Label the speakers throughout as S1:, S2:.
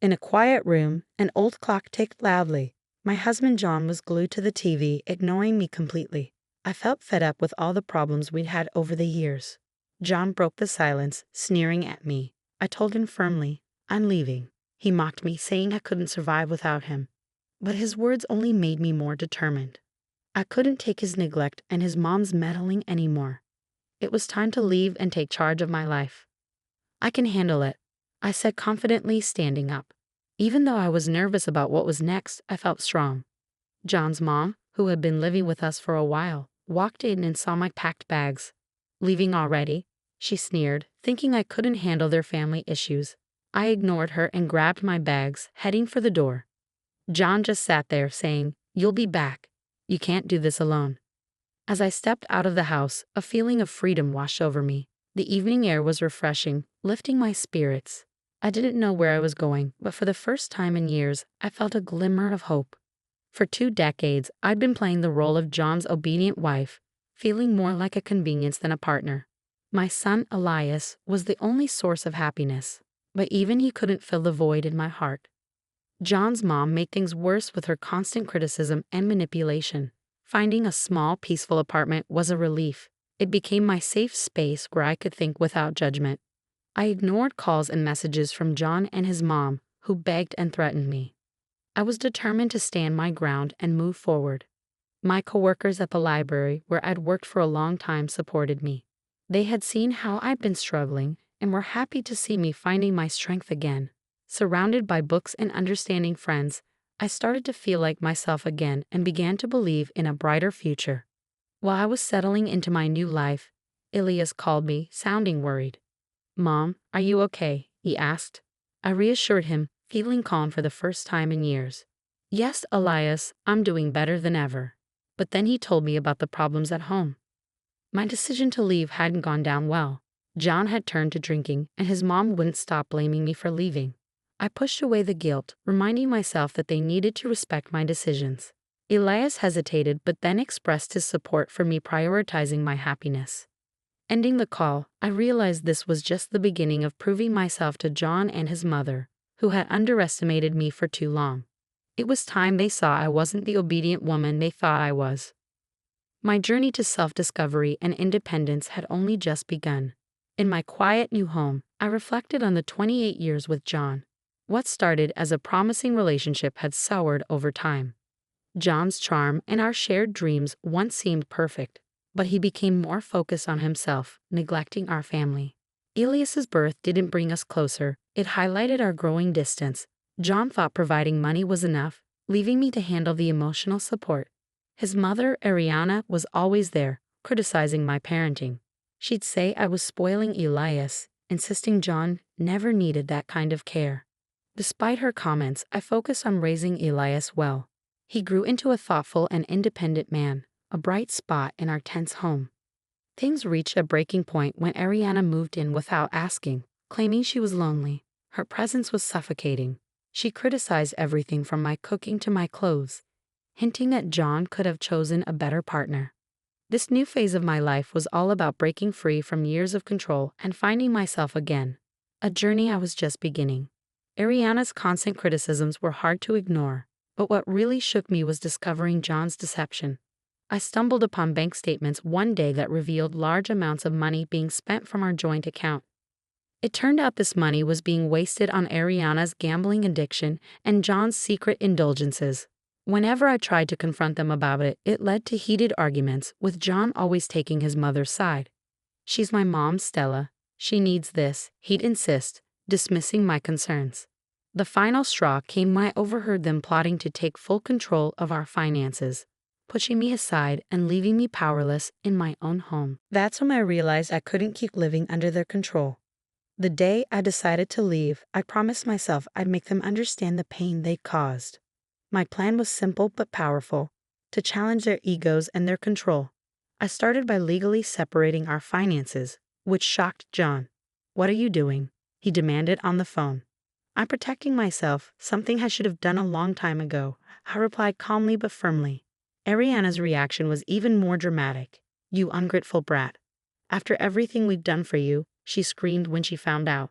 S1: In a quiet room, an old clock ticked loudly. My husband John was glued to the TV, ignoring me completely. I felt fed up with all the problems we'd had over the years. John broke the silence, sneering at me. I told him firmly, "I'm leaving." He mocked me, saying I couldn't survive without him. But his words only made me more determined. I couldn't take his neglect and his mom's meddling anymore. It was time to leave and take charge of my life. "I can handle it," I said confidently, standing up. Even though I was nervous about what was next, I felt strong. John's mom, who had been living with us for a while, walked in and saw my packed bags. "Leaving already?" she sneered, thinking I couldn't handle their family issues. I ignored her and grabbed my bags, heading for the door. John just sat there, saying, "You'll be back. You can't do this alone." As I stepped out of the house, a feeling of freedom washed over me. The evening air was refreshing, lifting my spirits. I didn't know where I was going, but for the first time in years, I felt a glimmer of hope. For 2 decades, I'd been playing the role of John's obedient wife, feeling more like a convenience than a partner. My son, Elias, was the only source of happiness, but even he couldn't fill the void in my heart. John's mom made things worse with her constant criticism and manipulation. Finding a small, peaceful apartment was a relief. It became my safe space where I could think without judgment. I ignored calls and messages from John and his mom, who begged and threatened me. I was determined to stand my ground and move forward. My coworkers at the library, where I'd worked for a long time, supported me. They had seen how I'd been struggling and were happy to see me finding my strength again. Surrounded by books and understanding friends, I started to feel like myself again and began to believe in a brighter future. While I was settling into my new life, Elias called me, sounding worried. "Mom, are you okay?" he asked. I reassured him, feeling calm for the first time in years. "Yes, Elias, I'm doing better than ever." But then he told me about the problems at home. My decision to leave hadn't gone down well. John had turned to drinking, and his mom wouldn't stop blaming me for leaving. I pushed away the guilt, reminding myself that they needed to respect my decisions. Elias hesitated but then expressed his support for me prioritizing my happiness. Ending the call, I realized this was just the beginning of proving myself to John and his mother, who had underestimated me for too long. It was time they saw I wasn't the obedient woman they thought I was. My journey to self-discovery and independence had only just begun. In my quiet new home, I reflected on the 28 years with John. What started as a promising relationship had soured over time. John's charm and our shared dreams once seemed perfect, but he became more focused on himself, neglecting our family. Elias's birth didn't bring us closer, it highlighted our growing distance. John thought providing money was enough, leaving me to handle the emotional support. His mother, Ariana, was always there, criticizing my parenting. She'd say I was spoiling Elias, insisting John never needed that kind of care. Despite her comments, I focused on raising Elias well. He grew into a thoughtful and independent man, a bright spot in our tense home. Things reached a breaking point when Ariana moved in without asking, claiming she was lonely. Her presence was suffocating. She criticized everything from my cooking to my clothes, hinting that John could have chosen a better partner. This new phase of my life was all about breaking free from years of control and finding myself again, a journey I was just beginning. Ariana's constant criticisms were hard to ignore, but what really shook me was discovering John's deception. I stumbled upon bank statements one day that revealed large amounts of money being spent from our joint account. It turned out this money was being wasted on Ariana's gambling addiction and John's secret indulgences. Whenever I tried to confront them about it, it led to heated arguments, with John always taking his mother's side. "She's my mom, Stella. She needs this," he'd insist, dismissing my concerns. The final straw came when I overheard them plotting to take full control of our finances, pushing me aside and leaving me powerless in my own home. That's when I realized I couldn't keep living under their control. The day I decided to leave, I promised myself I'd make them understand the pain they caused. My plan was simple but powerful, to challenge their egos and their control. I started by legally separating our finances, which shocked John. "What are you doing?" he demanded on the phone. "I'm protecting myself, something I should have done a long time ago," I replied calmly but firmly. Ariana's reaction was even more dramatic. "You ungrateful brat. After everything we've done for you," she screamed when she found out.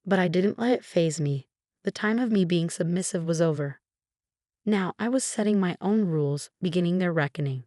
S1: But I didn't let it faze me. The time of me being submissive was over. Now I was setting my own rules, beginning their reckoning.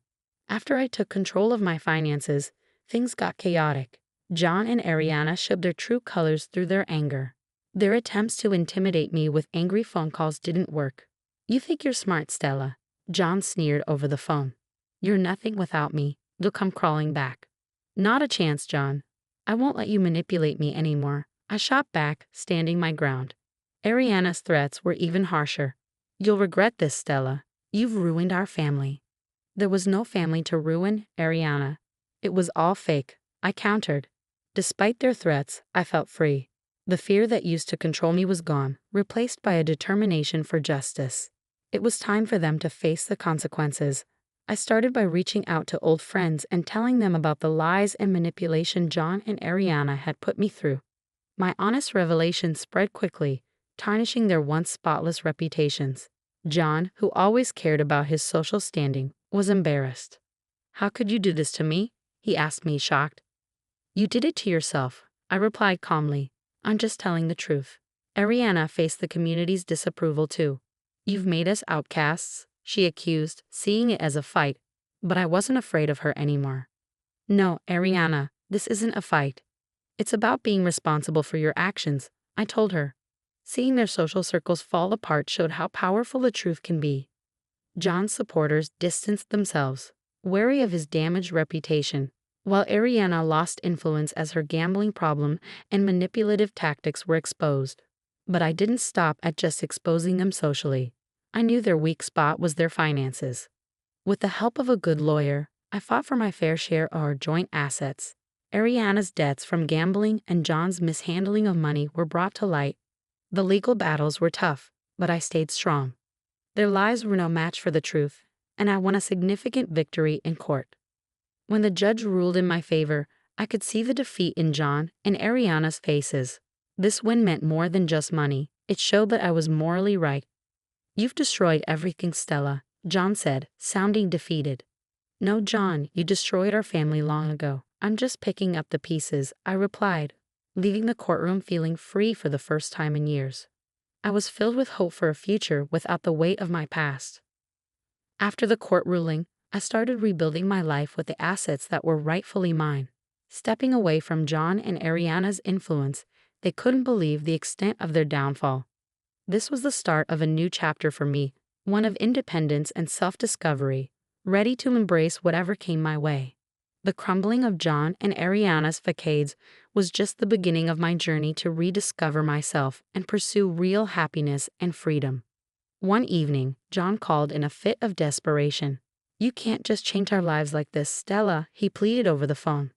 S1: After I took control of my finances, things got chaotic. John and Ariana showed their true colors through their anger. Their attempts to intimidate me with angry phone calls didn't work. "You think you're smart, Stella," John sneered over the phone. "You're nothing without me. You'll come crawling back." "Not a chance, John. I won't let you manipulate me anymore," I shot back, standing my ground. Ariana's threats were even harsher. "You'll regret this, Stella. You've ruined our family." "There was no family to ruin, Ariana. It was all fake," I countered. Despite their threats, I felt free. The fear that used to control me was gone, replaced by a determination for justice. It was time for them to face the consequences. I started by reaching out to old friends and telling them about the lies and manipulation John and Ariana had put me through. My honest revelation spread quickly, tarnishing their once spotless reputations. John, who always cared about his social standing, was embarrassed. "How could you do this to me?" he asked me, shocked. "You did it to yourself," I replied calmly. "I'm just telling the truth." Ariana faced the community's disapproval too. "You've made us outcasts," she accused, seeing it as a fight. But I wasn't afraid of her anymore. "No, Ariana, this isn't a fight. It's about being responsible for your actions," I told her. Seeing their social circles fall apart showed how powerful the truth can be. John's supporters distanced themselves, wary of his damaged reputation, while Ariana lost influence as her gambling problem and manipulative tactics were exposed. But I didn't stop at just exposing them socially. I knew their weak spot was their finances. With the help of a good lawyer, I fought for my fair share of our joint assets. Ariana's debts from gambling and John's mishandling of money were brought to light. The legal battles were tough, but I stayed strong. Their lies were no match for the truth, and I won a significant victory in court. When the judge ruled in my favor, I could see the defeat in John and Ariana's faces. This win meant more than just money. It showed that I was morally right. "You've destroyed everything, Stella," John said, sounding defeated. "No, John, you destroyed our family long ago. I'm just picking up the pieces," I replied, leaving the courtroom feeling free for the first time in years. I was filled with hope for a future without the weight of my past. After the court ruling, I started rebuilding my life with the assets that were rightfully mine. Stepping away from John and Ariana's influence, they couldn't believe the extent of their downfall. This was the start of a new chapter for me, one of independence and self-discovery, ready to embrace whatever came my way. The crumbling of John and Ariana's facades was just the beginning of my journey to rediscover myself and pursue real happiness and freedom. One evening, John called in a fit of desperation. "You can't just change our lives like this, Stella," he pleaded over the phone.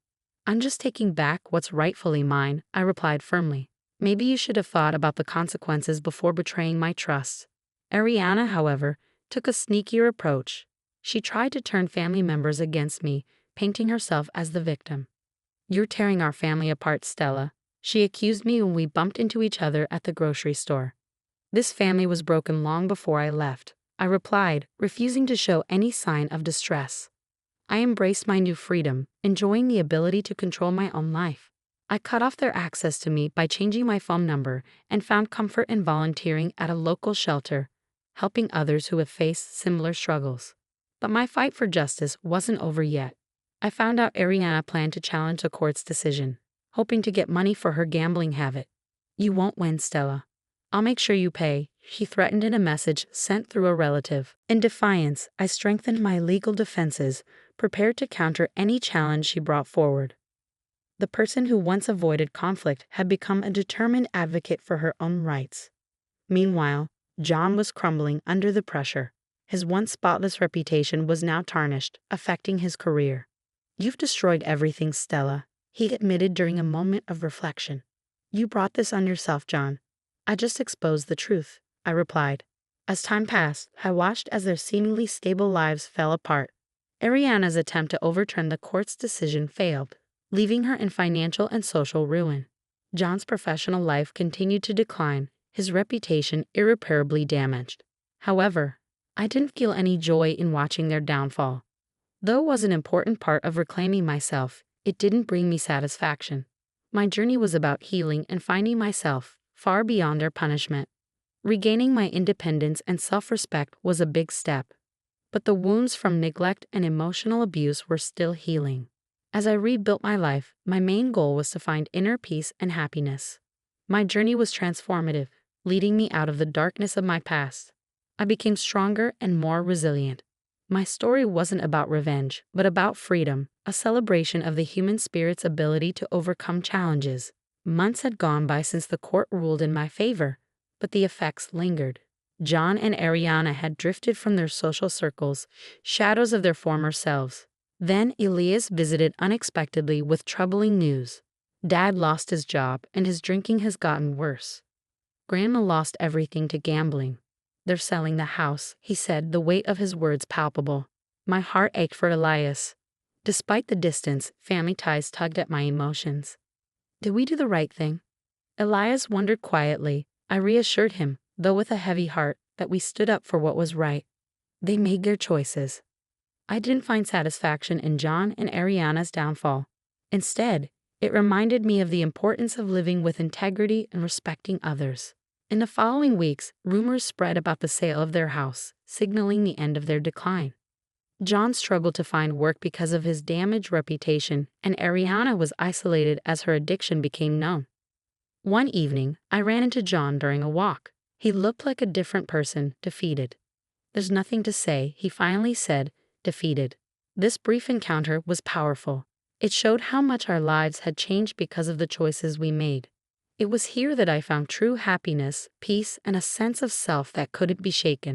S1: "I'm just taking back what's rightfully mine," I replied firmly. "Maybe you should have thought about the consequences before betraying my trust." Ariana, however, took a sneakier approach. She tried to turn family members against me, painting herself as the victim. "You're tearing our family apart, Stella," she accused me when we bumped into each other at the grocery store. "This family was broken long before I left," I replied, refusing to show any sign of distress. I embraced my new freedom, enjoying the ability to control my own life. I cut off their access to me by changing my phone number and found comfort in volunteering at a local shelter, helping others who have faced similar struggles. But my fight for justice wasn't over yet. I found out Ariana planned to challenge the court's decision, hoping to get money for her gambling habit. "You won't win, Stella. I'll make sure you pay," she threatened in a message sent through a relative. In defiance, I strengthened my legal defenses, prepared to counter any challenge she brought forward. The person who once avoided conflict had become a determined advocate for her own rights. Meanwhile, John was crumbling under the pressure. His once spotless reputation was now tarnished, affecting his career. "You've destroyed everything, Stella," he admitted during a moment of reflection. "You brought this on yourself, John." "I just exposed the truth," I replied. As time passed, I watched as their seemingly stable lives fell apart. Ariana's attempt to overturn the court's decision failed, leaving her in financial and social ruin. John's professional life continued to decline, his reputation irreparably damaged. However, I didn't feel any joy in watching their downfall. Though it was an important part of reclaiming myself, it didn't bring me satisfaction. My journey was about healing and finding myself, far beyond their punishment. Regaining my independence and self-respect was a big step, but the wounds from neglect and emotional abuse were still healing. As I rebuilt my life, my main goal was to find inner peace and happiness. My journey was transformative, leading me out of the darkness of my past. I became stronger and more resilient. My story wasn't about revenge, but about freedom, a celebration of the human spirit's ability to overcome challenges. Months had gone by since the court ruled in my favor, but the effects lingered. John and Ariana had drifted from their social circles, shadows of their former selves. Then Elias visited unexpectedly with troubling news. Dad lost his job and his drinking has gotten worse. Grandma lost everything to gambling. They're selling the house, he said, the weight of his words palpable. My heart ached for Elias. Despite the distance, family ties tugged at my emotions. Did we do the right thing? Elias wondered quietly. I reassured him, though with a heavy heart, that we stood up for what was right. They made their choices. I didn't find satisfaction in John and Ariana's downfall. Instead, it reminded me of the importance of living with integrity and respecting others. In the following weeks, rumors spread about the sale of their house, signaling the end of their decline. John struggled to find work because of his damaged reputation, and Ariana was isolated as her addiction became known. One evening, I ran into John during a walk. He looked like a different person, defeated. There's nothing to say, he finally said, defeated. This brief encounter was powerful. It showed how much our lives had changed because of the choices we made. It was here that I found true happiness, peace, and a sense of self that couldn't be shaken.